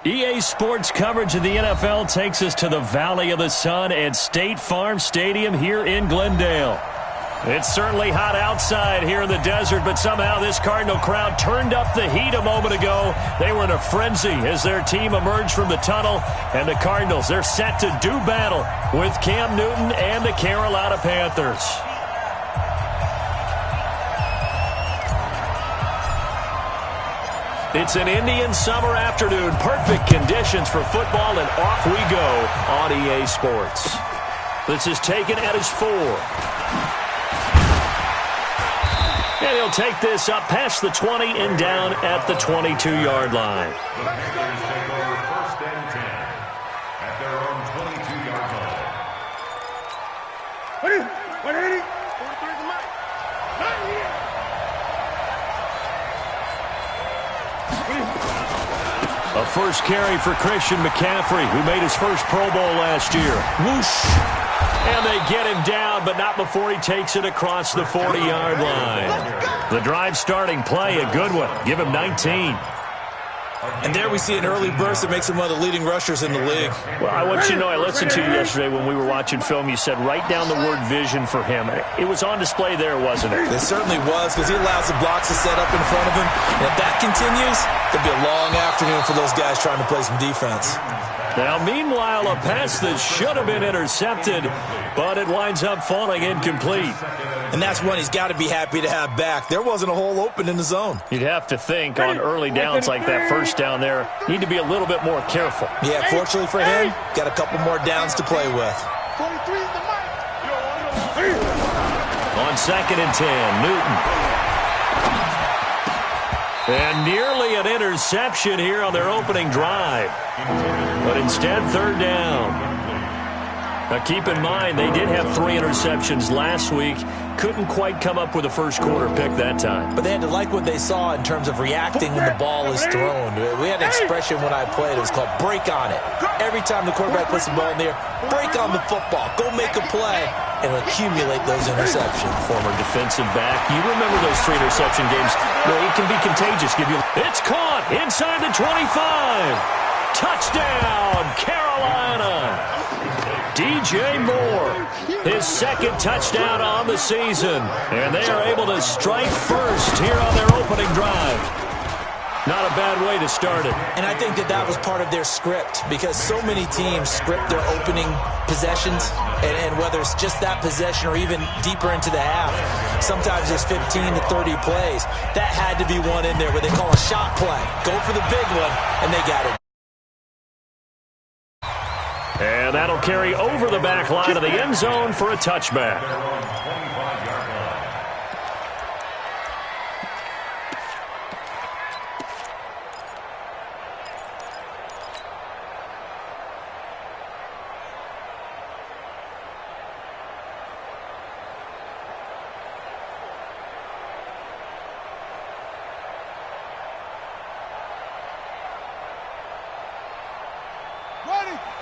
EA Sports coverage of the NFL takes us to the Valley of the Sun at State Farm Stadium here in Glendale. It's certainly hot outside here in the desert, but somehow this Cardinal crowd turned up the heat a moment ago. They were in a frenzy as their team emerged from the tunnel, and the Cardinals, they're set to do battle with Cam Newton and the Carolina Panthers. It's an Indian summer afternoon. Perfect conditions for football, and off we go on EA Sports. This is taken at his 4. And he'll take this up past the 20 and down at the 22-yard line. The Panthers take over 1st and 10 at their own 22-yard line. What is it? 180? 43 is the mic. Not here. A first carry for Christian McCaffrey, who made his first Pro Bowl last year. Whoosh! And they get him down, but not before he takes it across the 40-yard line. The drive starting play, a good one. Give him 19. And there we see an early burst that makes him one of the leading rushers in the league. Well, I want you to know, I listened to you yesterday when we were watching film. You said write down the word vision for him. It was on display there, wasn't it? It certainly was, because he allows the blocks to set up in front of him. And if that continues, there'll be a long afternoon for those guys trying to play some defense. Now, meanwhile, a pass that should have been intercepted, but it winds up falling incomplete. And that's one he's got to be happy to have back. There wasn't a hole open in the zone. You'd have to think on early downs like that first down there, need to be a little bit more careful. Yeah, fortunately for him, got a couple more downs to play with. 43 is the mic. On 2nd and 10, Newton. And nearly an interception here on their opening drive. But instead, 3rd down. Now, keep in mind, they did have 3 interceptions last week. Couldn't quite come up with a first quarter pick that time. But they had to like what they saw in terms of reacting when the ball is thrown. We had an expression when I played. It was called break on it. Every time the quarterback puts the ball in the air, break on the football. Go make a play and accumulate those interceptions. Former defensive back. You remember those 3 interception games. Well, it can be contagious. It's caught inside the 25. Touchdown, Carolina. DJ Moore, his 2nd touchdown on the season. And they are able to strike first here on their opening drive. Not a bad way to start it. And I think that was part of their script, because so many teams script their opening possessions, and whether it's just that possession or even deeper into the half, sometimes it's 15 to 30 plays. That had to be one in there where they call a shot play. Go for the big one, and they got it. And that'll carry over the back line of the end zone for a touchback.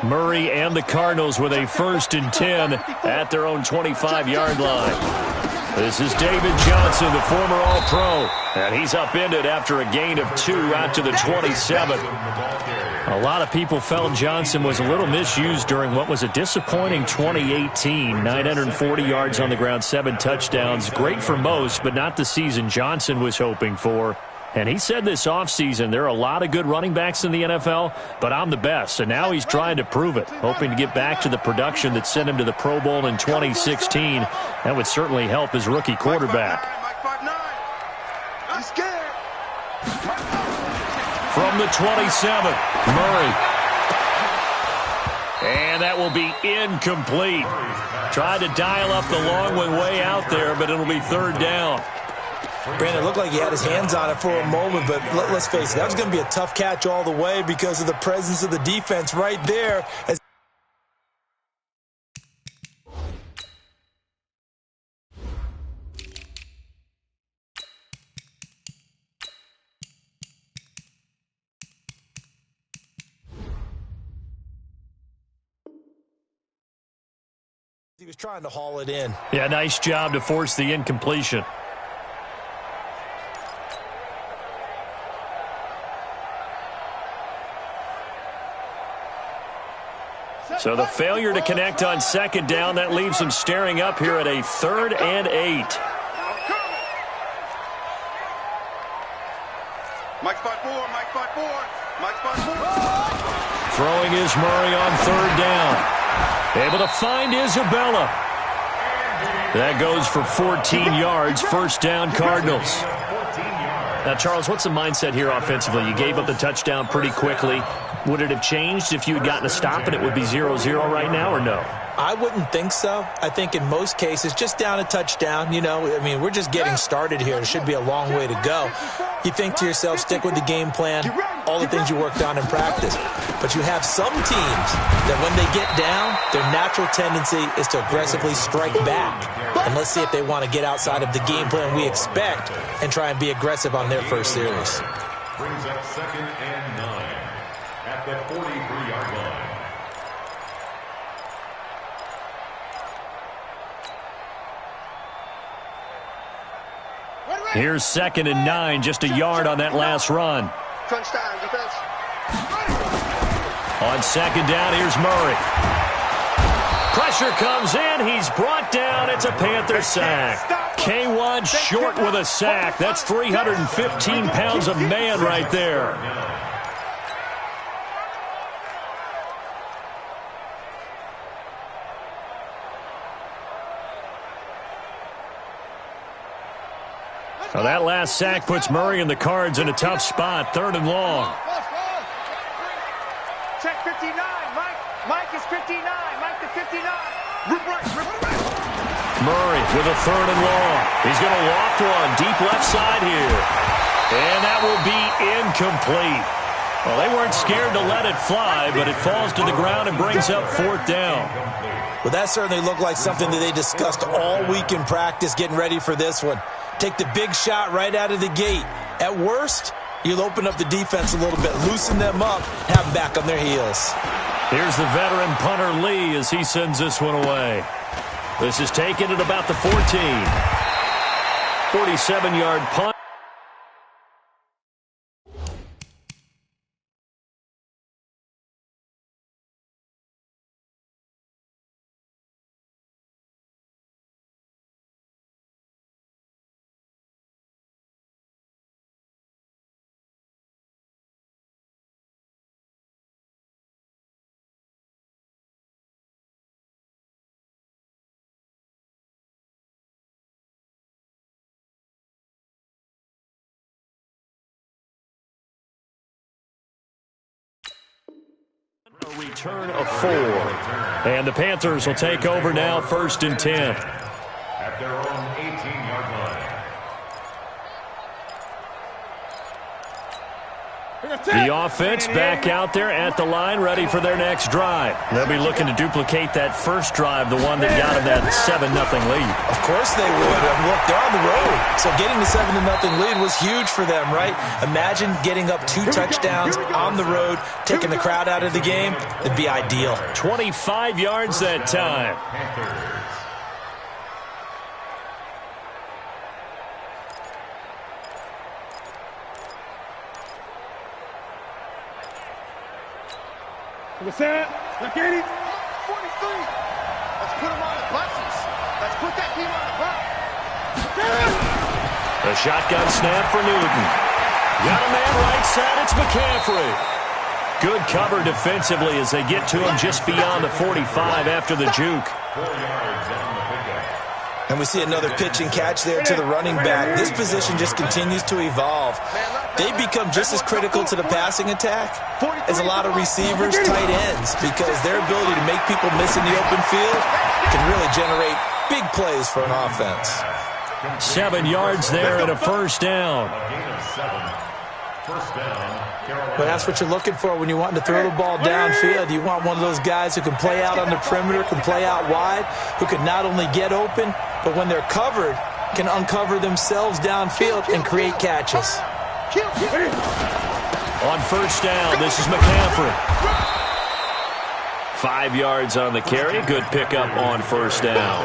Murray and the Cardinals with a 1st and 10 at their own 25-yard line. This is David Johnson, the former All-Pro, and he's upended after a gain of 2 out to the 27. A lot of people felt Johnson was a little misused during what was a disappointing 2018. 940 yards on the ground, 7 touchdowns. Great for most, but not the season Johnson was hoping for. And he said this offseason, there are a lot of good running backs in the NFL, but I'm the best. And now he's trying to prove it, hoping to get back to the production that sent him to the Pro Bowl in 2016. That would certainly help his rookie quarterback. From the 27, Murray. And that will be incomplete. Tried to dial up the long one way out there, but it'll be 3rd down. Brandon, it looked like he had his hands on it for a moment, but let's face it, that was going to be a tough catch all the way because of the presence of the defense right there. He was trying to haul it in. Yeah, nice job to force the incompletion. So the failure to connect on second down, that leaves them staring up here at a 3rd and 8. Mike's by 4, Mike's by 4, Mike's by 4. Throwing is Murray on 3rd down. Able to find Isabella. That goes for 14 yards, 1st down Cardinals. Now, Charles, what's the mindset here offensively? You gave up the touchdown pretty quickly. Would it have changed if you had gotten a stop and it would be 0-0 right now, or no? I wouldn't think so. I think in most cases, just down a touchdown, we're just getting started here. It should be a long way to go. You think to yourself, stick with the game plan, all the things you worked on in practice. But you have some teams that when they get down, their natural tendency is to aggressively strike back. And let's see if they want to get outside of the game plan we expect and try and be aggressive on their first series. Brings up 2nd and 9 at the 43-yard line. Here's 2nd and 9, just a yard on that last run. Crunch time, defense. On 2nd down, here's Murray. Pressure comes in. He's brought down. It's a Panther sack. K1 short with a sack. That's 315 pounds of man right there. Now that last sack puts Murray and the Cards in a tough spot. 3rd and long. Check 59, Mike. Mike is 59. Mike to 59. Rip right, rip right. Murray with a 3rd and long. He's going to loft one deep left side here. And that will be incomplete. Well, they weren't scared to let it fly, but it falls to the ground and brings up 4th down. Well, that certainly looked like something that they discussed all week in practice getting ready for this one. Take the big shot right out of the gate. At worst, you'll open up the defense a little bit, loosen them up, have them back on their heels. Here's the veteran punter Lee as he sends this one away. This is taken at about the 14. 47-yard punt. A return of 4. And the Panthers will take over now, 1st and 10. At their own 18-yard line. The offense back out there at the line, ready for their next drive. They'll be looking to duplicate that first drive, the one that got them that 7-0 lead. Of course they would. Look, they're on the road. So getting the 7-0 lead was huge for them, right? Imagine getting up 2 touchdowns on the road, taking the crowd out of the game. It'd be ideal. 25 yards that time. What's that? Look at it. 43. Let's put him on the buses. Let's put that team on the bus. The shotgun snap for Newton. Got a man right side. It's McCaffrey. Good cover defensively as they get to him just beyond the 45 after the juke. 4 yards on the pickup. And we see another pitch and catch there to the running back. This position just continues to evolve. They become just as critical to the passing attack as a lot of receivers, tight ends, because their ability to make people miss in the open field can really generate big plays for an offense. 7 yards there and a 1st down. A gain of 7. 1st down, Carolina. But that's what you're looking for when you want to throw the ball downfield. You want one of those guys who can play out on the perimeter, can play out wide, who can not only get open, but when they're covered, can uncover themselves downfield and create catches. On 1st down, this is McCaffrey. 5 yards on the carry. Good pickup on 1st down.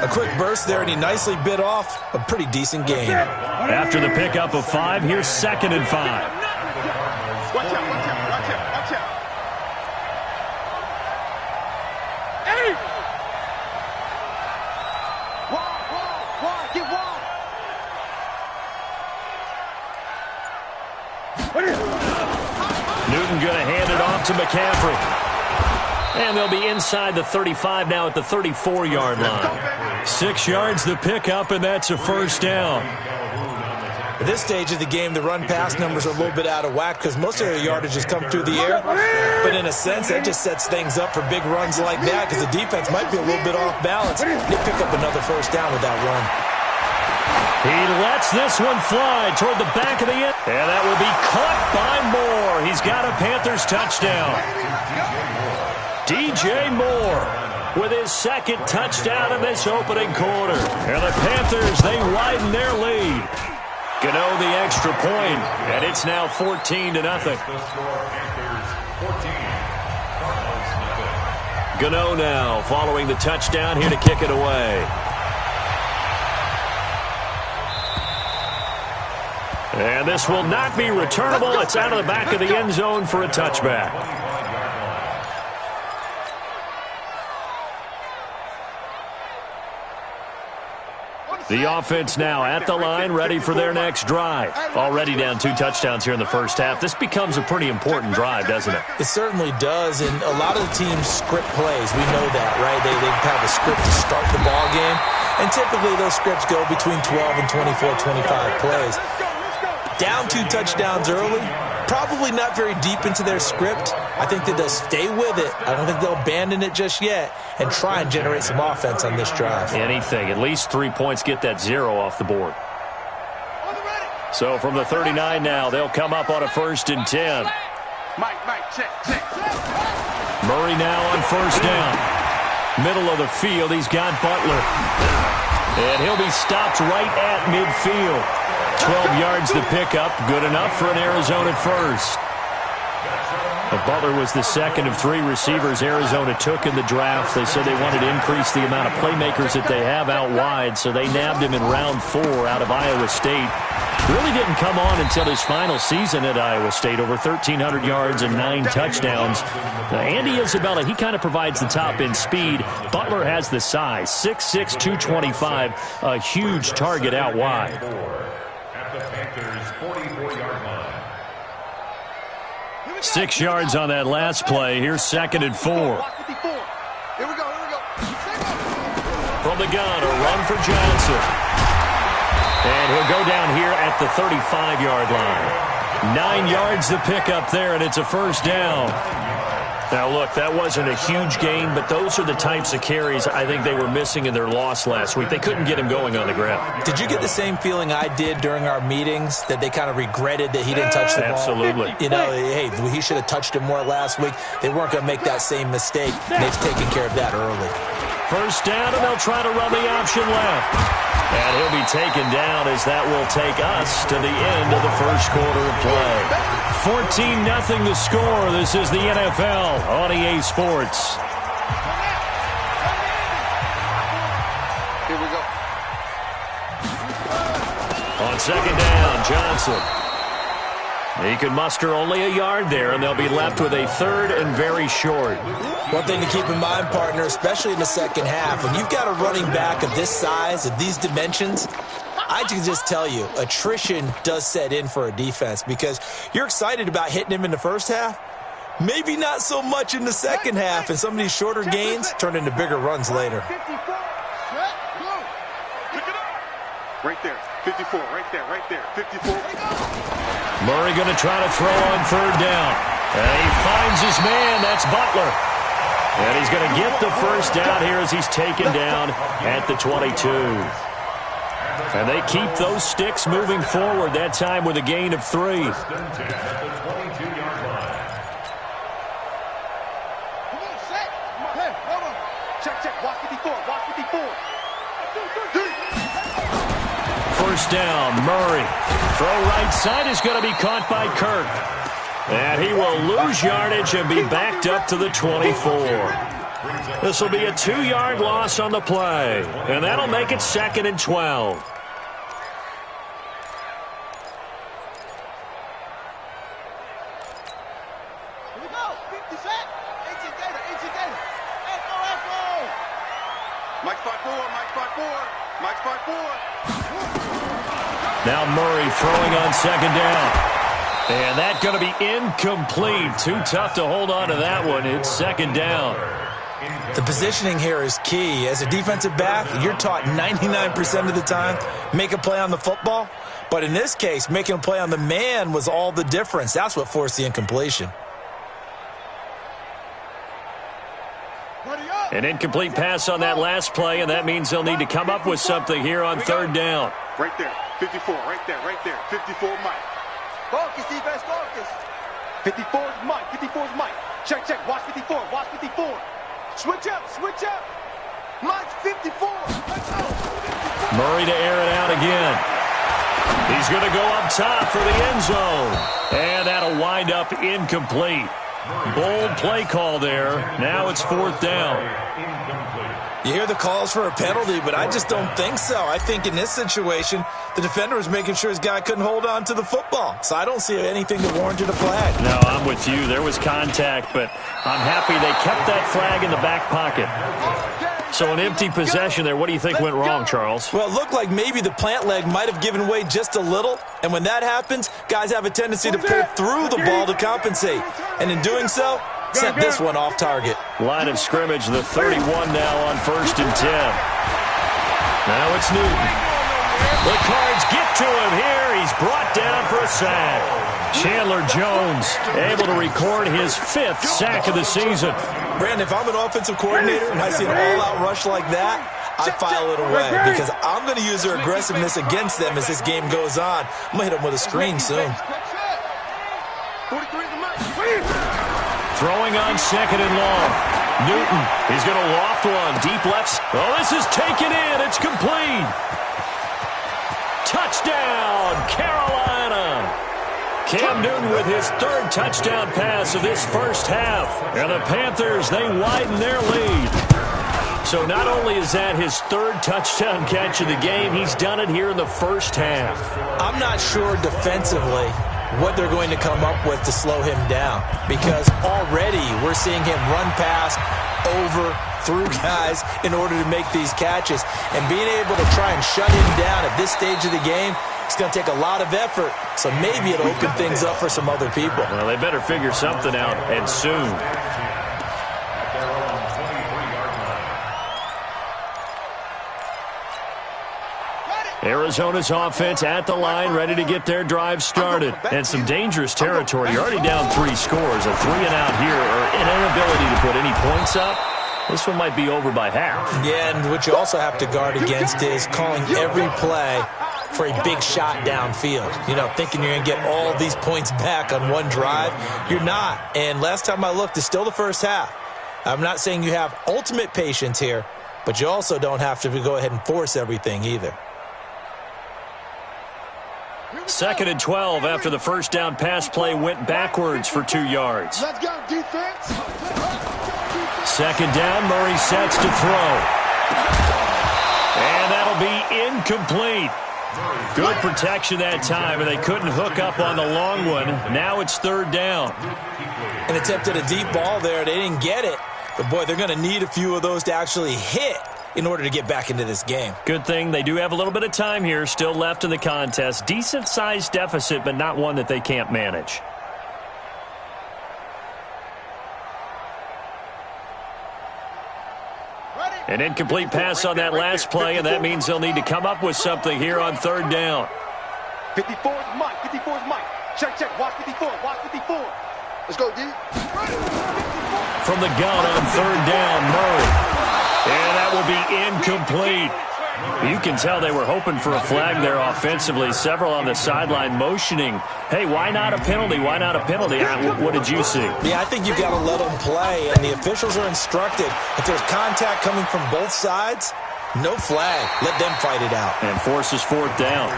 A quick burst there, and he nicely bit off a pretty decent game. After the pickup of 5, here's 2nd and 5. Watch out, watch out, watch out, watch out. Newton going to hand it off to McCaffrey. And they'll be inside the 35 now at the 34-yard line. 6 yards the pickup, and that's a first down. At this stage of the game, the run-pass numbers are a little bit out of whack because most of their yardage has come through the air. But in a sense, that just sets things up for big runs like that because the defense might be a little bit off balance. They pick up another first down with that run. He lets this one fly toward the back of the end. And that will be caught by Moore. He's got a Panthers touchdown. DJ Moore with his second touchdown in this opening quarter. And the Panthers, they widen their lead. Gano the extra point, and it's now 14-0. Gano now following the touchdown here to kick it away. And this will not be returnable. It's out of the back of the end zone for a touchback. The offense now at the line, ready for their next drive. Already down 2 touchdowns here in the first half. This becomes a pretty important drive, doesn't it? It certainly does, and a lot of the teams script plays. We know that, right? They have a script to start the ball game, and typically those scripts go between 12 and 24, 25 plays. Down 2 touchdowns early, probably not very deep into their script. I think that they'll stay with it. I don't think they'll abandon it just yet and try and generate some offense on this drive. Anything. At least 3 points, get that 0 off the board. So from the 39 now, they'll come up on a 1st and 10. Check. Murray now on 1st down. Middle of the field, he's got Butler. And he'll be stopped right at midfield. 12 yards to pick up, good enough for an Arizona first. But Butler was the second of 3 receivers Arizona took in the draft. They said they wanted to increase the amount of playmakers that they have out wide, so they nabbed him in round 4 out of Iowa State. Really didn't come on until his final season at Iowa State, over 1,300 yards and 9 touchdowns. Andy Isabella, he kind of provides the top-end speed. Butler has the size, 6'6", 225, a huge target out wide. At the Panthers' 44-yard line. 6 yards on that last play. Here's 2nd and 4. Here we go. From the gun, a run for Johnson. And he'll go down here at the 35-yard line. 9 yards to pick up there, and it's a first down. Now, look, that wasn't a huge gain, but those are the types of carries I think they were missing in their loss last week. They couldn't get him going on the ground. Did you get the same feeling I did during our meetings, that they kind of regretted that he didn't touch the ball? Absolutely. You know, hey, he should have touched it more last week. They weren't going to make that same mistake, and they've taken care of that early. First down, and they'll try to run the option left. And he'll be taken down as that will take us to the end of the first quarter of play. 14-0 the score. This is the NFL on EA Sports. Here we go. On 2nd down, Johnson. He can muster only a yard there, and they'll be left with a 3rd and very short. One thing to keep in mind, partner, especially in the second half, when you've got a running back of this size, of these dimensions, I can just tell you, attrition does set in for a defense because you're excited about hitting him in the first half. Maybe not so much in the second half, and some of these shorter gains turn into bigger runs later. Right there. 54. Right there. 54. Murray going to try to throw on 3rd down. And he finds his man. That's Butler. And he's going to get the first down here as he's taken down at the 22. And they keep those sticks moving forward, that time with a gain of 3. Check. Watch 54. First down, Murray. Throw right side is going to be caught by Kirk. And he will lose yardage and be backed up to the 24. This will be a 2-yard loss on the play. And that'll make it 2nd and 12. Now Murray throwing on 2nd down. And that's going to be incomplete. Too tough to hold on to that one. It's second down. The positioning here is key. As a defensive back, you're taught 99% of the time, make a play on the football. But in this case, making a play on the man was all the difference. That's what forced the incompletion. An incomplete pass on that last play, and that means they'll need to come up with something here on third down. Right there, 54, right there, 54 Mike. Focus, defense, focus. 54 is Mike, 54 is Mike. Check, watch 54, watch 54. Switch up. Mike's 54. Let's go. 54. Murray to air it out again. He's going to go up top for the end zone. And that'll wind up incomplete. Bold play call there. Now it's fourth down. You hear the calls for a penalty, but I just don't think so. I think in this situation, the defender was making sure his guy couldn't hold on to the football. So I don't see anything that warranted a flag. No, I'm with you. There was contact, but I'm happy they kept that flag in the back pocket. So an empty possession there. What do you think went wrong, Charles? Well, it looked like maybe the plant leg might have given way just a little. And when that happens, guys have a tendency to pull through the ball to compensate. And in doing so, sent this one off target. Line of scrimmage, the 31 now on 1st and 10. Now it's Newton. The Cards get to him here. He's brought down for a sack. Chandler Jones able to record his 5th sack of the season. Brandon, if I'm an offensive coordinator and I see an all-out rush like that, I file it away because I'm going to use their aggressiveness against them as this game goes on. I'm going to hit them with a screen soon. Throwing on 2nd and long. Newton, he's going to loft one. Deep left. Oh, this is taken in. It's complete. Touchdown, Carolina. Cam Newton with his 3rd touchdown pass of this first half. And the Panthers, they widen their lead. So not only is that his 3rd touchdown catch of the game, he's done it here in the first half. I'm not sure defensively what they're going to come up with to slow him down, because already we're seeing him run past, over, through guys in order to make these catches. And being able to try and shut him down at this stage of the game, it's going to take a lot of effort, so maybe it'll open things up for some other people. Well, they better figure something out, and soon. Arizona's offense at the line, ready to get their drive started. And some dangerous territory. You're already down 3 scores. A 3-and-out here, or an inability to put any points up. This one might be over by half. Yeah, and what you also have to guard against is calling every play for a big shot downfield. You know, thinking you're going to get all these points back on one drive. You're not. And last time I looked, it's still the first half. I'm not saying you have ultimate patience here, but you also don't have to go ahead and force everything either. 2nd and 12 after the first down pass play went backwards for 2 yards. Let's go, defense. 2nd down, Murray sets to throw. And that'll be incomplete. Good protection that time, and they couldn't hook up on the long one. Now it's 3rd down. An attempt at a deep ball there. They didn't get it. But, boy, they're going to need a few of those to actually hit in order to get back into this game. Good thing they do have a little bit of time here still left in the contest. Decent-sized deficit, but not one that they can't manage. An incomplete pass on that last play, and that means they'll need to come up with something here on 3rd down. 54 is Mike. 54 is Mike. Check. Watch 54. Watch 54. Let's go, D. From the gun on 3rd down, Murray. And that will be incomplete. You can tell they were hoping for a flag there offensively. Several on the sideline motioning, hey, why not a penalty? Why not a penalty? What did you see? Yeah, I think you've got to let them play, and the officials are instructed. If there's contact coming from both sides, no flag. Let them fight it out. And forces 4th down.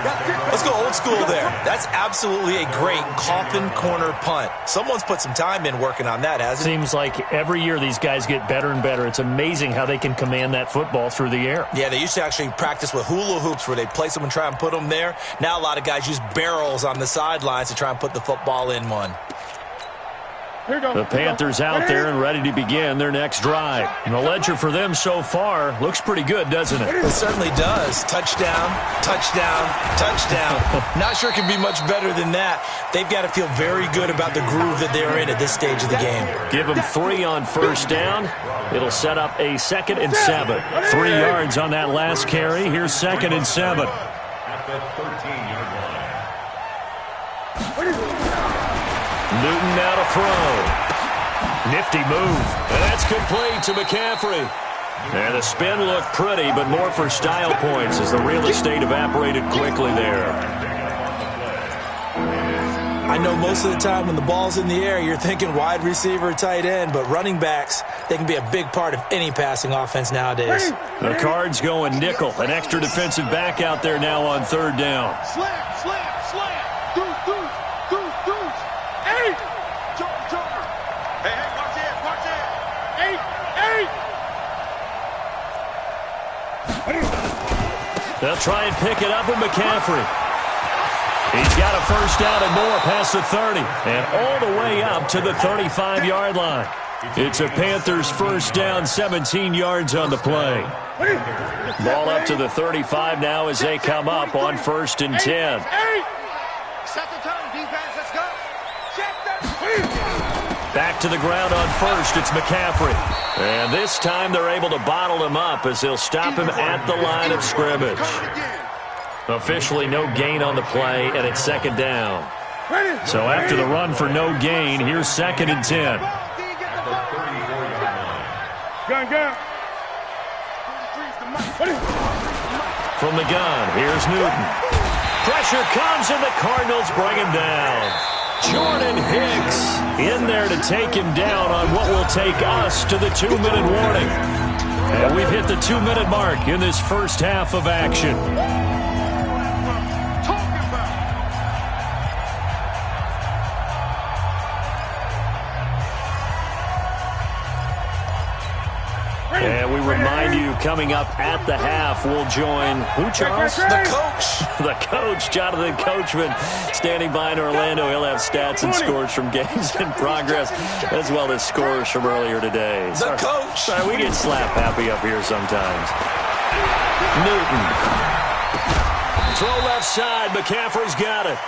Let's go old school there. That's absolutely a great coffin corner punt. Someone's put some time in working on that, hasn't it? Seems like every year these guys get better and better. It's amazing how they can command that football through the air. Yeah, they used to actually practice with hula hoops where they place them and try and put them there. Now a lot of guys use barrels on the sidelines to try and put the football in one. The Panthers out there and ready to begin their next drive. And the ledger for them so far looks pretty good, doesn't it? It certainly does. Touchdown, touchdown, touchdown. Not sure it can be much better than that. They've got to feel very good about the groove that they're in at this stage of the game. Give them 3 on first down. It'll set up a 2nd and 7. 3 yards on that last carry. Here's 2nd and 7. At the 13-yard line. Newton now to throw. Nifty move. And that's complete to McCaffrey. And the spin looked pretty, but more for style points as the real estate evaporated quickly there. I know most of the time when the ball's in the air, you're thinking wide receiver, tight end, but running backs, they can be a big part of any passing offense nowadays. The Cards going nickel. An extra defensive back out there now on 3rd down. Slam, slam, slam. Deuce, deuce, deuce, deuce. 8. Joker, joker. Hey, hey, watch it, watch it. 8, 8. They'll try and pick it up with McCaffrey. He's got a first down and more past the 30 and all the way up to the 35-yard line. It's a Panthers first down, 17 yards on the play. Ball up to the 35 now as they come up on 1st and 10. Set the tone, defense, let's go. Check that. Back to the ground on 1st, it's McCaffrey. And this time they're able to bottle him up as they'll stop him at the line of scrimmage. Officially no gain on the play, and it's 2nd down. So after the run for no gain, here's 2nd and 10. Gun. From the gun, here's Newton. Pressure comes, and the Cardinals bring him down. Jordan Hicks in there to take him down on what will take us to the 2-minute warning. And we've hit the 2-minute mark in this first half of action. And we remind you, coming up at the half, we'll join who, Charles? The coach. The coach, Jonathan Coachman, standing by in Orlando. He'll have stats and scores from games in progress, as well as scores from earlier today. The coach. Sorry, we get slap happy up here sometimes. Newton. Throw left side. McCaffrey's got it.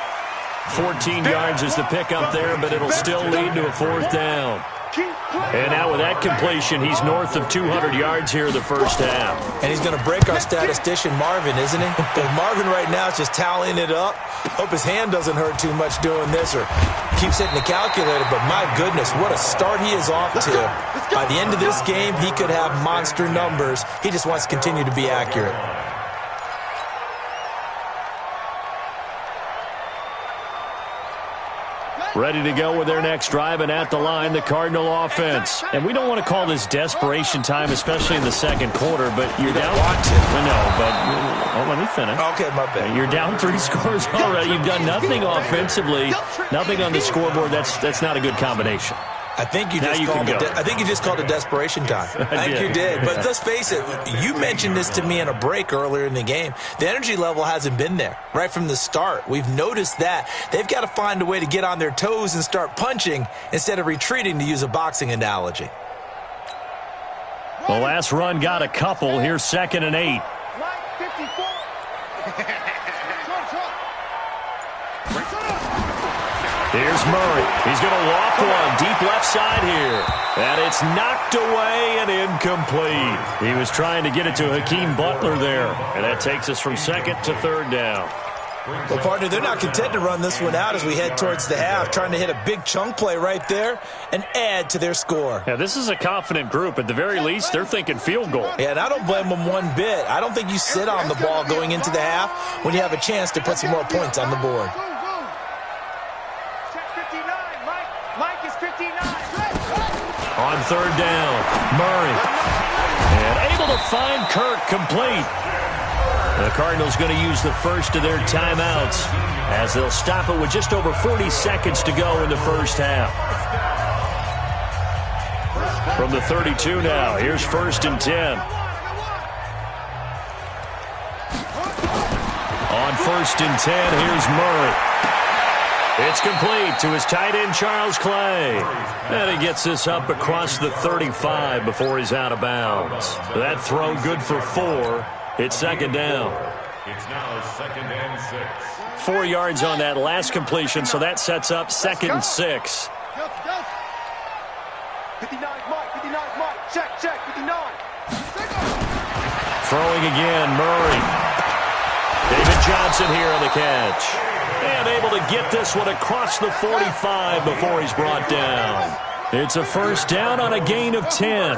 14 yards is the pickup there, but it'll still lead to a 4th down. And now with that completion, he's north of 200 yards here in the first half. And he's going to break our statistician, Marvin, isn't he? Because Marvin right now is just tallying it up. Hope his hand doesn't hurt too much doing this or keeps hitting the calculator. But my goodness, what a start he is off to. By the end of this game, he could have monster numbers. He just wants to continue to be accurate. Ready to go with their next drive, and at the line, the Cardinal offense. And we don't want to call this desperation time, especially in the 2nd quarter, but you're down. No, but let me finish. Okay, my bad. You're down 3 scores already. You've done nothing offensively, nothing on the scoreboard. That's not a good combination. I think you just called it desperation time. I think you did. But let's face it, you mentioned this to me in a break earlier in the game. The energy level hasn't been there right from the start. We've noticed that. They've got to find a way to get on their toes and start punching instead of retreating, to use a boxing analogy. The last run got a couple. Here's 2nd and 8. Here's Murray. He's going to loft one deep left side here. And it's knocked away and incomplete. He was trying to get it to Hakeem Butler there. And that takes us from 2nd to 3rd down. Well, partner, they're not content to run this one out as we head towards the half, trying to hit a big chunk play right there and add to their score. Yeah, this is a confident group. At the very least, they're thinking field goal. Yeah, and I don't blame them one bit. I don't think you sit on the ball going into the half when you have a chance to put some more points on the board. On 3rd down, Murray. And able to find Kirk complete. The Cardinals going to use the first of their timeouts as they'll stop it with just over 40 seconds to go in the first half. From the 32 now, here's 1st and 10. On 1st and 10, here's Murray. It's complete to his tight end, Charles Clay. And he gets this up across the 35 before he's out of bounds. That throw good for 4. It's second down. It's now 2nd and 6. 4 yards on that last completion, so that sets up 2nd and 6. 59 Mike, 59 Mike. Check, 59. Throwing again, Murray. David Johnson here on the catch. And able to get this one across the 45 before he's brought down. It's a first down on a gain of 10.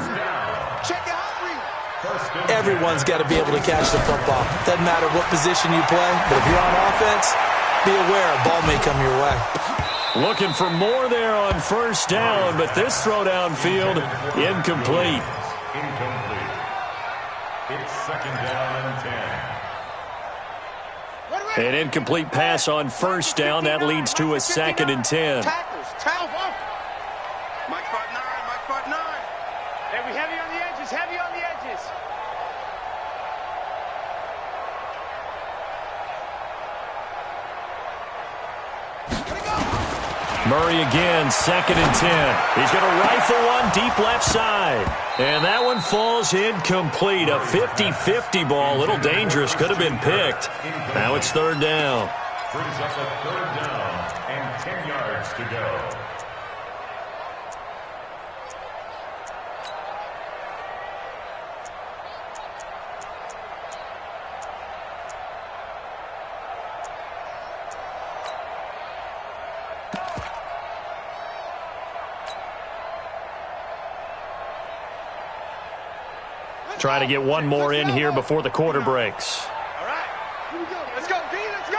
Everyone's got to be able to catch the football. Doesn't matter what position you play, but if you're on offense, be aware a ball may come your way. Looking for more there on first down, but this throw downfield, incomplete. Incomplete. It's 2nd down and 10. An incomplete pass on first down. That leads to a 2nd and 10. Tackles. Mike 5'9", Hey, we heavy on the edges, Murray again, 2nd and 10. He's going to rifle one deep left side. And that one falls incomplete. A 50-50 ball. A little dangerous. Could have been picked. Now it's 3rd down. Brings up a 3rd down and 10 yards to go. Try to get one more in here before the quarter breaks. All right. Here we go. Let's go, D. Let's go.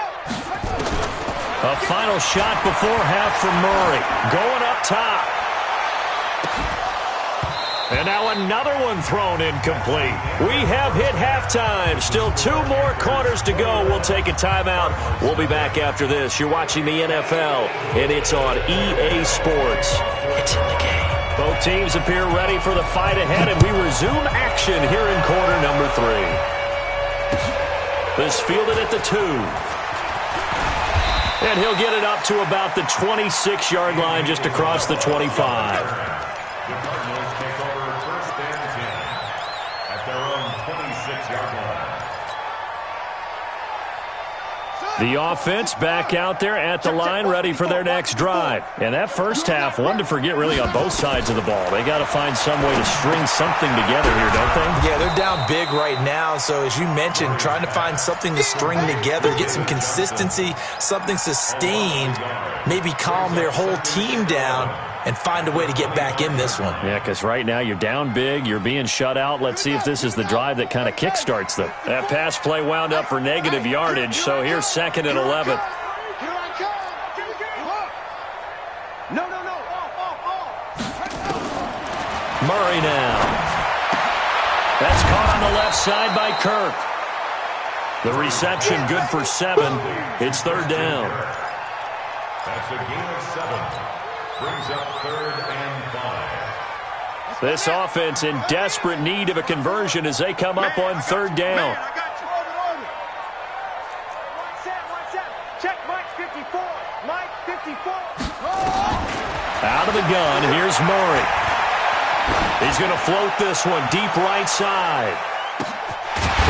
A final shot before half from Murray. Going up top. And now another one thrown incomplete. We have hit halftime. Still 2 more quarters to go. We'll take a timeout. We'll be back after this. You're watching the NFL, and it's on EA Sports. It's in the game. Both teams appear ready for the fight ahead, and we resume action here in quarter number 3. This fielded at the 2. And he'll get it up to about the 26-yard line, just across the 25. The Cardinals take over 1st and 10 at their own 26-yard line. The offense back out there at the line, ready for their next drive. And that first half, one to forget really on both sides of the ball. They got to find some way to string something together here, don't they? Yeah, they're down big right now. So as you mentioned, trying to find something to string together, get some consistency, something sustained, maybe calm their whole team down and find a way to get back in this one. Yeah, because right now you're down big, you're being shut out. Let's see if this is the drive that kind of kickstarts them. That pass play wound up for negative yardage, so here's 2nd and 11. No. Murray now. That's caught on the left side by Kirk. The reception good for 7. It's 3rd down. That's a gain of 7. Brings up 3rd and 5. This offense in desperate need of a conversion as they come up on 3rd down. Check Mike 54. Mike 54. Out of the gun, here's Murray. He's going to float this one deep right side.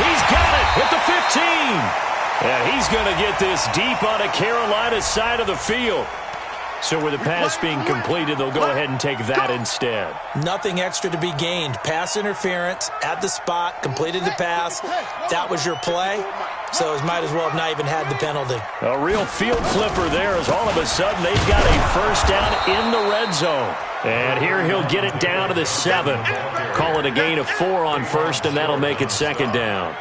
He's got it at the 15. And he's going to get this deep on a Carolina side of the field. So with the pass being completed, they'll go ahead and take that instead. Nothing extra to be gained. Pass interference at the spot, completed the pass. That was your play. So it might as well have not even had the penalty. A real field flipper there as all of a sudden they've got a first down in the red zone. And here he'll get it down to the 7. Call it a gain of 4 on first, and that'll make it 2nd down.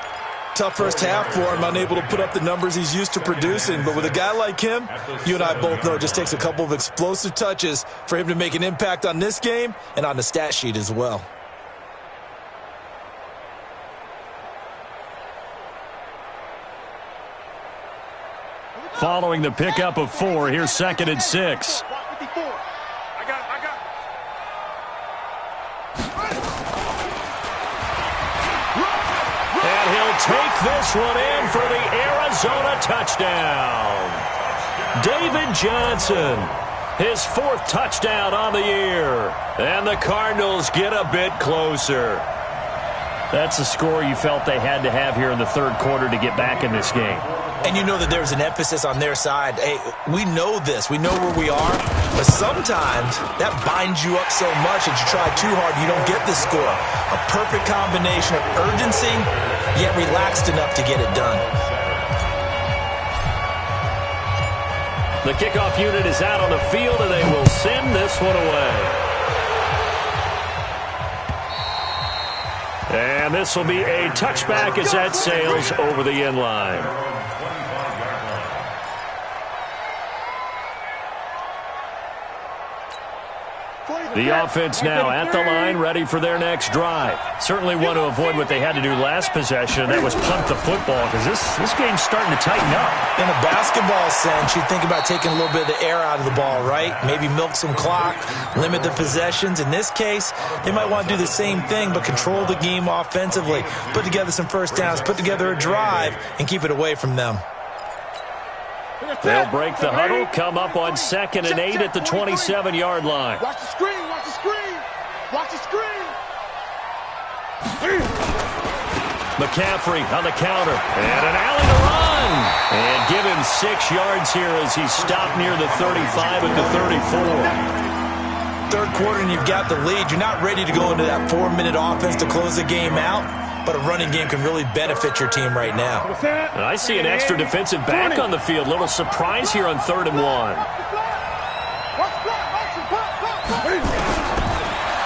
Tough first half for him, unable to put up the numbers he's used to producing. But with a guy like him, you and I both know it just takes a couple of explosive touches for him to make an impact on this game and on the stat sheet as well. Following the pickup of 4, here's 2nd and 6. And he'll take this one in for the Arizona touchdown. David Johnson, his 4th touchdown on the year. And the Cardinals get a bit closer. That's a score you felt they had to have here in the 3rd quarter to get back in this game. And you know that there's an emphasis on their side. Hey, we know this. We know where we are. But sometimes that binds you up so much that you try too hard, you don't get the score. A perfect combination of urgency, yet relaxed enough to get it done. The kickoff unit is out on the field, and they will send this one away. And this will be a touchback as that sails over the end line. The offense now at the line, ready for their next drive. Certainly want to avoid what they had to do last possession, and that was punt the football, because this game's starting to tighten up. In a basketball sense, you think about taking a little bit of the air out of the ball, right? Maybe milk some clock, limit the possessions. In this case, they might want to do the same thing, but control the game offensively. Put together some first downs, put together a drive, and keep it away from them. They'll break the huddle, come up on 2nd and 8 at the 27-yard line. Watch the screen, watch the screen, watch the screen. McCaffrey on the counter, and an alley to run. And give him 6 yards here as he stopped near the 35 at the 34. 3rd quarter and you've got the lead. You're not ready to go into that 4-minute offense to close the game out, but a running game can really benefit your team right now. And I see an extra defensive back on the field. Little surprise here on 3rd and 1.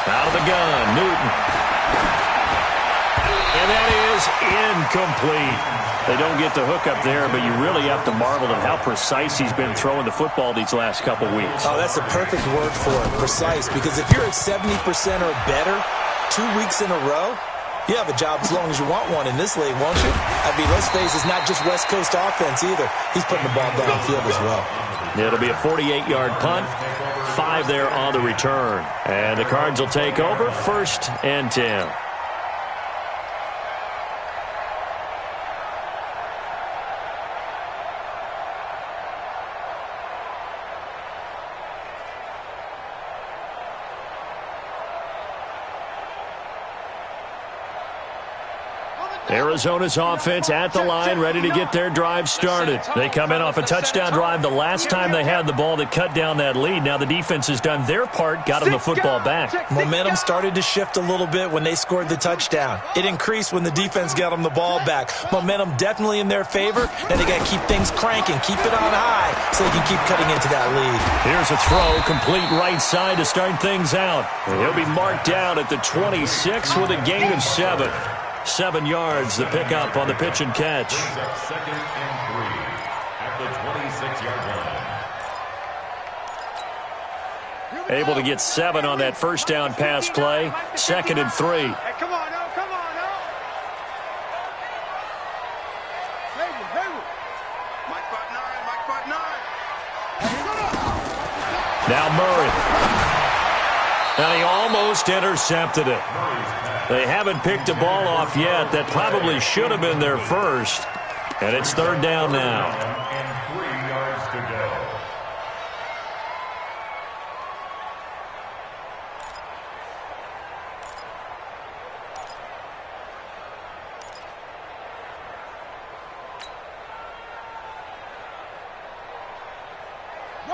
Out of the gun, Newton. And that is incomplete. They don't get the hook up there, but you really have to marvel at how precise he's been throwing the football these last couple weeks. Oh, that's a perfect word for it, precise, because if you're at 70% or better 2 weeks in a row, you have a job as long as you want one in this league, won't you? I mean, let's face it, it's not just West Coast offense either. He's putting the ball downfield as well. It'll be a 48-yard punt, 5 there on the return. And the Cards will take over, 1st and 10. Arizona's offense at the line, ready to get their drive started. They come in off a touchdown drive the last time they had the ball that cut down that lead. Now the defense has done their part, got them the football back. Momentum started to shift a little bit when they scored the touchdown. It increased when the defense got them the ball back. Momentum definitely in their favor. Now they got to keep things cranking, keep it on high so they can keep cutting into that lead. Here's a throw, complete right side to start things out. He'll be marked down at the 26 with a gain of 7. 7 yards, the pickup on the pitch and catch. 2nd and 3 at the 26-yard line. Able to get 7 on that first down pass play. 2nd and 3. Hey, come on now, come on now. Hayward. Mike Bot 9. Now Murray. And he almost intercepted it. They haven't picked a ball off yet. That probably should have been their first. And it's 3rd down now. And 3 yards to go.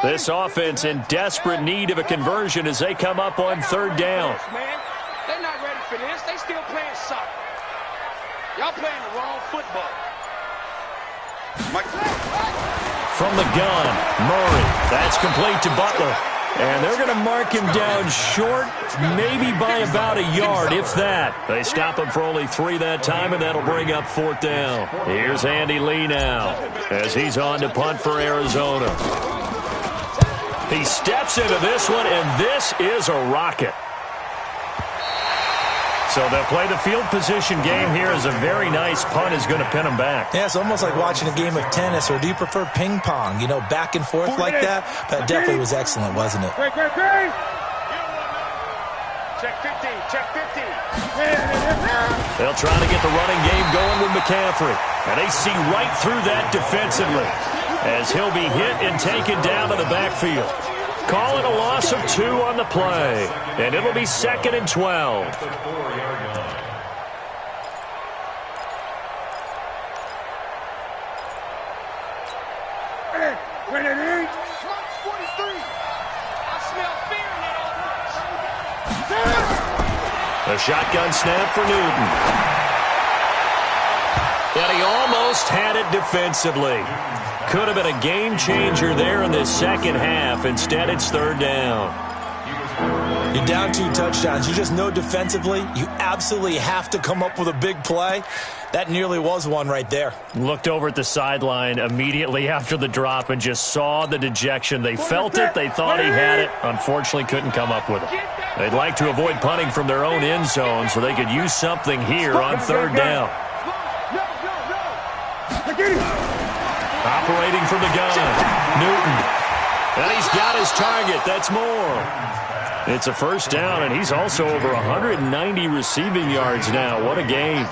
This offense in desperate need of a conversion as they come up on 3rd down. They're not ready for this. They still playing soccer. Y'all playing the wrong football. From the gun, Murray. That's complete to Butler. And they're going to mark him down short, maybe by about a yard, if that. They stop him for only 3 that time, and that'll bring up 4th down. Here's Andy Lee now as he's on to punt for Arizona. He steps into this one, and this is a rocket. So they'll play the field position game here as a very nice punt is going to pin them back. Yeah, it's almost like watching a game of tennis, or do you prefer ping pong? You know, back and forth like that? That definitely was excellent, wasn't it? Great. Check 15, check 15. They'll try to get the running game going with McCaffrey. And they see right through that defensively. as he'll be hit and taken down to the backfield. Call it a loss of 2 on the play, and it'll be 2nd and 12. A shotgun snap for Newton. And he almost had it defensively. Could have been a game changer there in this second half. Instead, it's 3rd down. You're down 2 touchdowns. You just know defensively you absolutely have to come up with a big play. That nearly was one right there. Looked over at the sideline immediately after the drop and just saw the dejection. They felt it. They thought he had it. Unfortunately, couldn't come up with it. They'd like to avoid punting from their own end zone so they could use something here on 3rd down. Operating from the gun, Newton. And he's got his target. That's more. It's a 1st down, and he's also over 190 receiving yards now. What a game.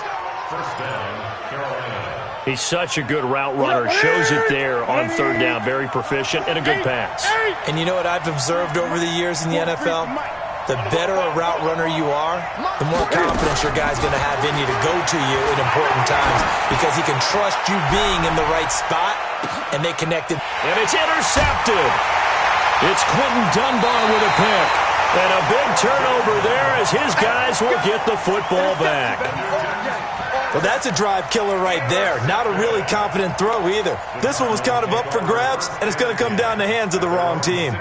He's such a good route runner. Shows it there on 3rd down. Very proficient and a good pass. And you know what I've observed over the years in the NFL? The better a route runner you are, the more confidence your guy's going to have in you to go to you in important times because he can trust you being in the right spot, and they connected. And it's intercepted. It's Quentin Dunbar with a pick. And a big turnover there as his guys will get the football back. Well, that's a drive killer right there. Not a really confident throw either. This one was kind of up for grabs, and it's going to come down the hands of the wrong team.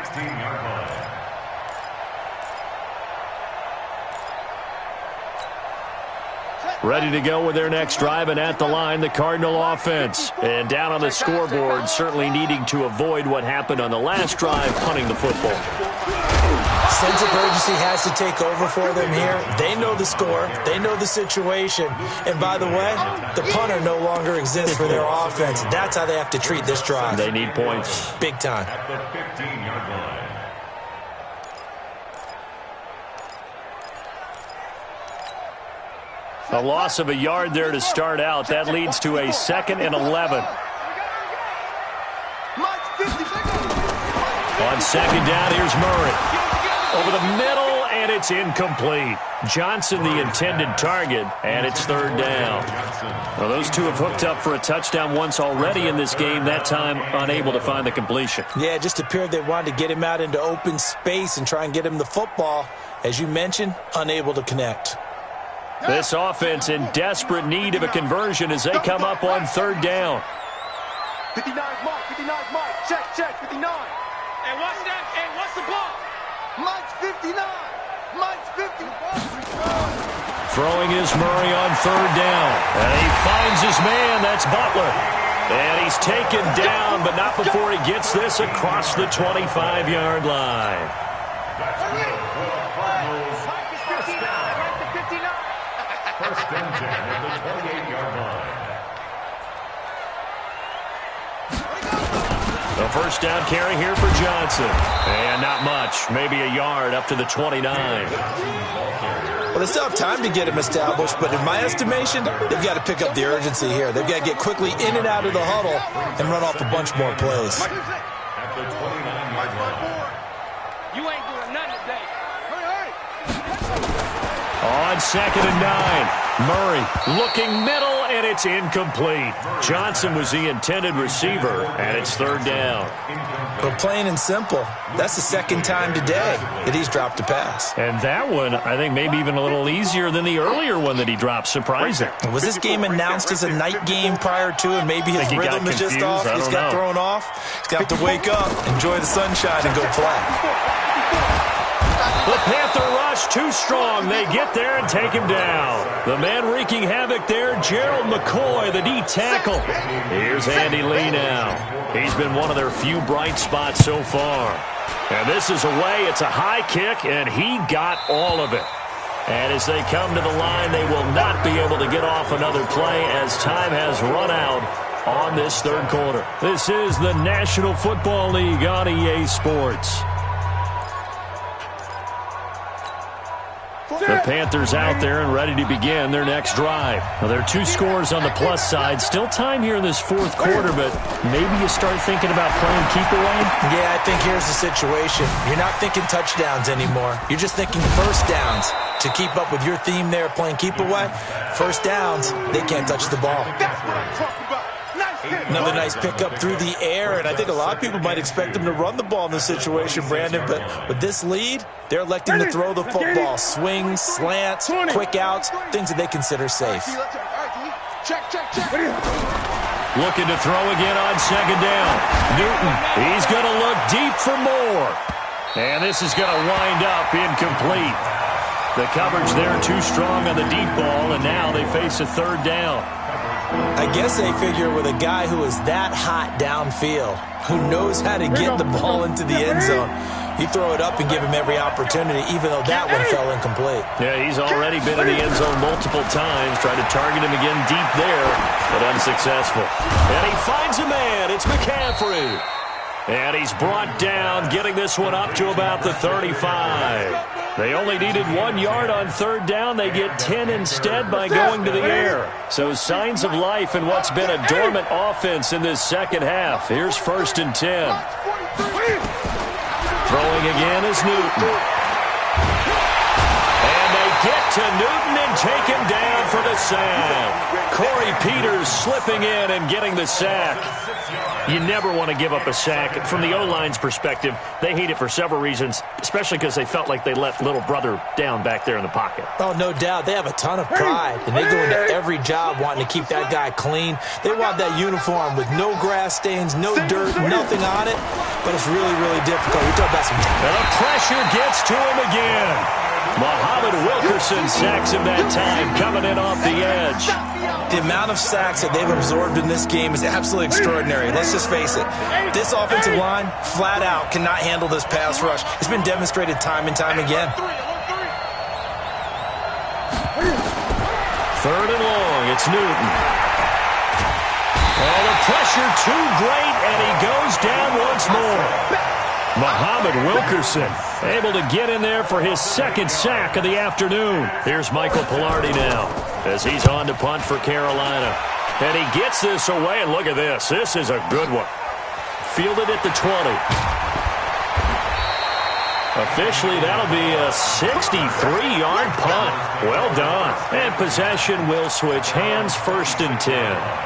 Ready to go with their next drive, and at the line, the Cardinal offense. And down on the scoreboard, certainly needing to avoid what happened on the last drive, punting the football. Sense of urgency has to take over for them here. They know the score. They know the situation. And by the way, the punter no longer exists for their offense. That's how they have to treat this drive. They need points. Big time. At the 15-yard line. A loss of a yard there to start out. That leads to a 2nd and 11. On 2nd down, here's Murray. Over the middle, and it's incomplete. Johnson, the intended target, and it's 3rd down. Well, those two have hooked up for a touchdown once already in this game, that time unable to find the completion. Yeah, it just appeared they wanted to get him out into open space and try and get him the football. As you mentioned, unable to connect. This offense in desperate need of a conversion as they come up on 3rd down. 59 Mike, 59 Mike, check, 59. And what's that? And what's the ball? Mike's 59. Mike's 50. Throwing is Murray on 3rd down. And he finds his man. That's Butler. And he's taken down, but not before he gets this across the 25-yard line. That's good for the Cardinals. First and 10 at the 28-yard line. A 1st down carry here for Johnson. And not much. Maybe a yard up to the 29. Well, they still have time to get him established, but in my estimation, they've got to pick up the urgency here. They've got to get quickly in and out of the huddle and run off a bunch more plays. At the 29-yard line. You ain't doing nothing today. On 2nd and 9. Murray looking middle, and it's incomplete. Johnson was the intended receiver, and it's 3rd down. But plain and simple, that's the 2nd time today that he's dropped a pass. And that one, I think, maybe even a little easier than the earlier one that he dropped. Surprising. Was this game announced as a night game prior to, and maybe his rhythm is just off? He's got thrown off. He's got to wake up, enjoy the sunshine, and go play. The Panther rush too strong. They get there and take him down. The man wreaking havoc there, Gerald McCoy, the D tackle. Here's Andy Lee now. He's been one of their few bright spots so far. And this is away. It's a high kick, and he got all of it. And as they come to the line, they will not be able to get off another play as time has run out on this 3rd quarter. This is the National Football League on EA Sports. The Panthers out there and ready to begin their next drive. Well, there are 2 scores on the plus side. Still time here in this fourth quarter, but maybe you start thinking about playing keep away? Yeah, I think here's the situation. You're not thinking touchdowns anymore. You're just thinking first downs. To keep up with your theme there, playing keep away, first downs, they can't touch the ball. Another nice pickup through the air, and I think a lot of people might expect them to run the ball in this situation, Brandon, but with this lead, they're electing to throw the football. Swings, slants, quick outs, things that they consider safe. Looking to throw again on second down. Newton, he's going to look deep for more. And this is going to wind up incomplete. The coverage there too strong on the deep ball, and now they face a third down. I guess they figure with a guy who is that hot downfield, who knows how to get the ball into the end zone, you throw it up and give him every opportunity, even though that one fell incomplete. Yeah, he's already been in the end zone multiple times, tried to target him again deep there, but unsuccessful. And he finds a man. It's McCaffrey. And he's brought down, getting this one up to about the 35. They only needed 1 yard on third down. They get 10 instead by going to the air. So signs of life in what's been a dormant offense in this second half. Here's 1st and 10. Throwing again is Newton. And they get to Newton and take him down for the sack. Corey Peters slipping in and getting the sack. You never want to give up a sack. From the O-line's perspective, they hate it for several reasons, especially because they felt like they let little brother down back there in the pocket. Oh, no doubt. They have a ton of pride, and they go into every job wanting to keep that guy clean. They want that uniform with no grass stains, no dirt, nothing on it, but it's really, really difficult. We talk about some time. And the pressure gets to him again. Muhammad Wilkerson sacks him that time, coming in off the edge. The amount of sacks that they've absorbed in this game is absolutely extraordinary. Let's just face it. This offensive line, flat out, cannot handle this pass rush. It's been demonstrated time and time again. 3rd and long. It's Newton. Oh, the pressure too great, and he goes down once more. Muhammad Wilkerson able to get in there for his 2nd sack of the afternoon. Here's Michael Pilardi now as he's on to punt for Carolina. And he gets this away, and look at this. This is a good one. Fielded at the 20. Officially, that'll be a 63-yard punt. Well done. And possession will switch hands, 1st and 10.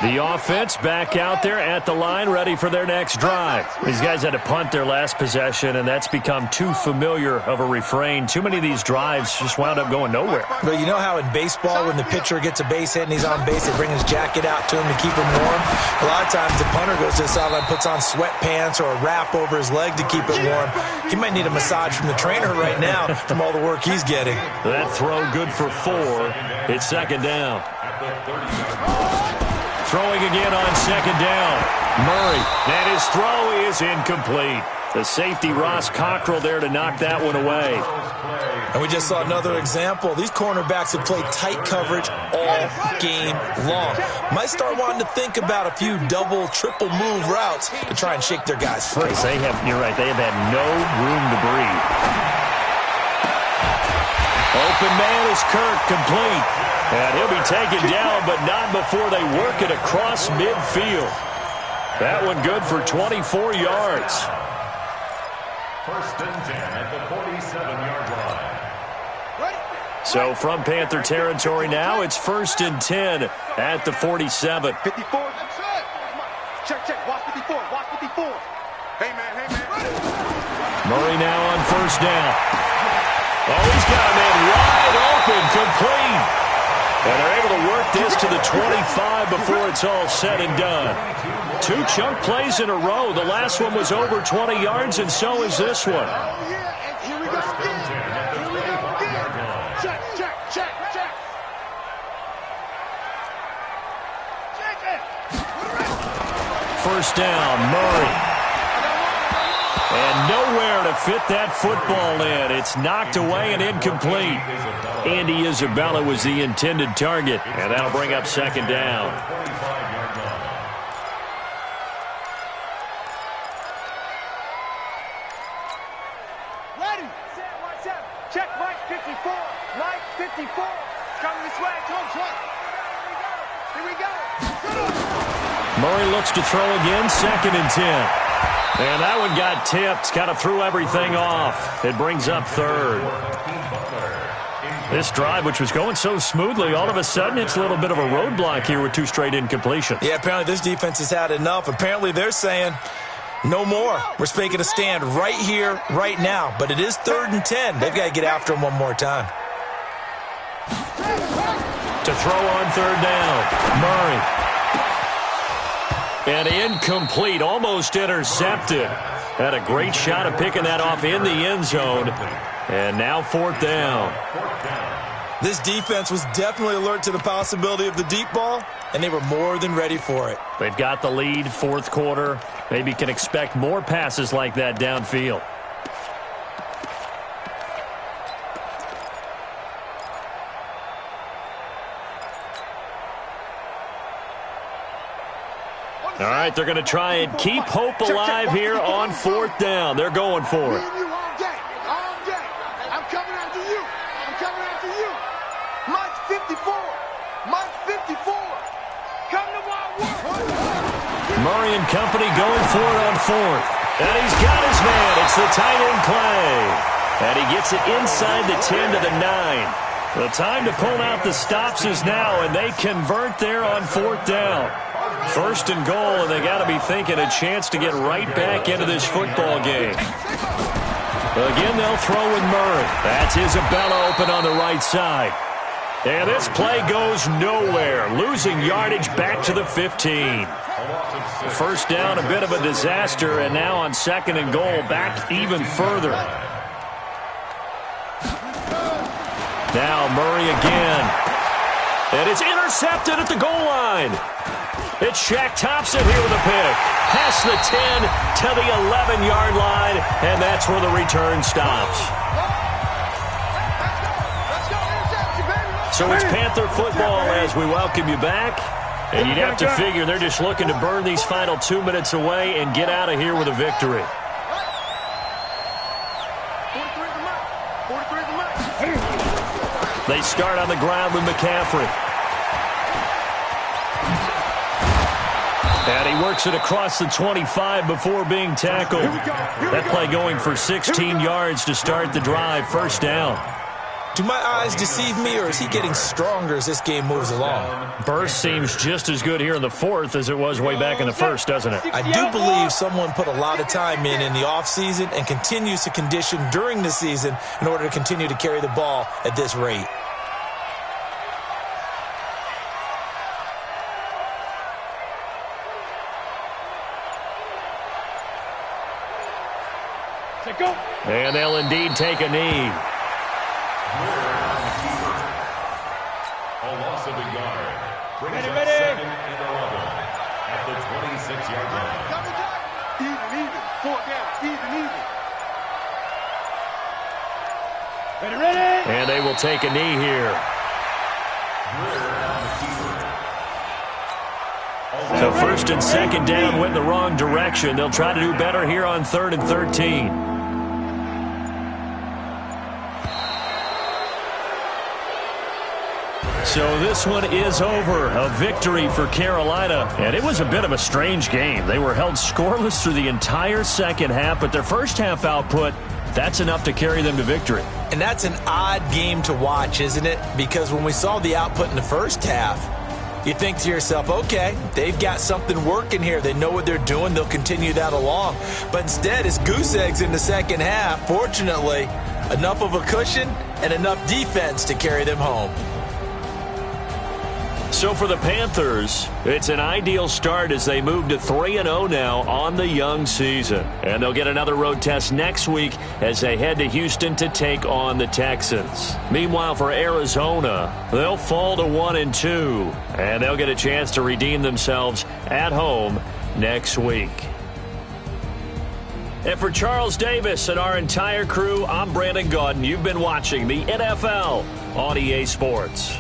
The offense back out there at the line, ready for their next drive. These guys had to punt their last possession, and that's become too familiar of a refrain. Too many of these drives just wound up going nowhere. But you know how in baseball, when the pitcher gets a base hit and he's on base, they bring his jacket out to him to keep him warm? A lot of times the punter goes to the sideline, puts on sweatpants or a wrap over his leg to keep it warm. He might need a massage from the trainer right now from all the work he's getting. That throw good for 4. It's 2nd down. Throwing again on 2nd down. Murray. And his throw is incomplete. The safety, Ross Cockrell, there to knock that one away. And we just saw another example. These cornerbacks have played tight coverage all game long. Might start wanting to think about a few double, triple move routes to try and shake their guys free. You're right, they have had no room to breathe. Open man is Kirk, complete. And he'll be taken down, but not before they work it across midfield. That one good for 24 yards. 1st and 10 at the 47-yard line. So from Panther territory now, it's 1st and 10 at the 47. 54. Check, watch 54, watch 54. Hey, man. Murray now on 1st down. Oh, he's got a man wide open, complete. And they're able to work this to the 25 before it's all said and done. 2 chunk plays in a row. The last one was over 20 yards, and so is this one. Here we go again. Check. First down, Murray. And nowhere to fit that football in. It's knocked away and incomplete. Andy Isabella was the intended target, and that'll bring up 2nd down. 54. Mike, 54. Coming this way. Come on. Here we go. Murray looks to throw again, 2nd and 10. And that one got tipped, kind of threw everything off. It brings up 3rd. This drive, which was going so smoothly, all of a sudden it's a little bit of a roadblock here with 2 straight incompletions. Yeah, apparently this defense has had enough. Apparently they're saying, no more. We're making a stand right here, right now. But it is 3rd and 10. They've got to get after him one more time. To throw on 3rd down, Murray. And incomplete, almost intercepted. Had a great shot of picking that off in the end zone. And now 4th down. This defense was definitely alert to the possibility of the deep ball, and they were more than ready for it. They've got the lead, 4th quarter. Maybe can expect more passes like that downfield. All right, they're going to try and keep hope alive here on 4th down. They're going for it. I'm coming after you. I'm coming after you. Mike 54. Mike 54. Come to my work. Murray and company going for it on 4th. And he's got his man. It's the tight end play. And he gets it inside the 10 to the 9. The time to pull out the stops is now, and they convert there on 4th down. 1st and goal, and they got to be thinking a chance to get right back into this football game. Again, they'll throw with Murray. That's Isabella open on the right side. And this play goes nowhere, losing yardage back to the 15. 1st down, a bit of a disaster, and now on 2nd and goal, back even further. Now Murray again. And it's intercepted at the goal line. It's Shaq Thompson here with a pick. Past the 10 to the 11-yard line, and that's where the return stops. So it's Panther football as we welcome you back. And you'd have to figure they're just looking to burn these final 2 minutes away and get out of here with a victory. They start on the ground with McCaffrey. And he works it across the 25 before being tackled. That play going for 16 yards to start the drive. 1st down. Do my eyes deceive me, or is he getting stronger as this game moves along? Burst seems just as good here in the 4th as it was way back in the 1st, doesn't it? I do believe someone put a lot of time in the offseason and continues to condition during the season in order to continue to carry the ball at this rate. And they'll indeed take a knee. A loss of a yard. Brings up 2nd and 11 at the 26-yard line. Even. 4th down. Even. Ready. And they will take a knee here. So 1st and 2nd down went the wrong direction. They'll try to do better here on 3rd and 13. So this one is over. A victory for Carolina. And it was a bit of a strange game. They were held scoreless through the entire 2nd half, but their 1st half output, that's enough to carry them to victory. And that's an odd game to watch, isn't it? Because when we saw the output in the 1st half, you think to yourself, okay, they've got something working here. They know what they're doing. They'll continue that along. But instead, it's goose eggs in the 2nd half. Fortunately, enough of a cushion and enough defense to carry them home. So for the Panthers, it's an ideal start as they move to 3-0 now on the young season. And they'll get another road test next week as they head to Houston to take on the Texans. Meanwhile, for Arizona, they'll fall to 1-2, and they'll get a chance to redeem themselves at home next week. And for Charles Davis and our entire crew, I'm Brandon Gaudin. You've been watching the NFL on EA Sports.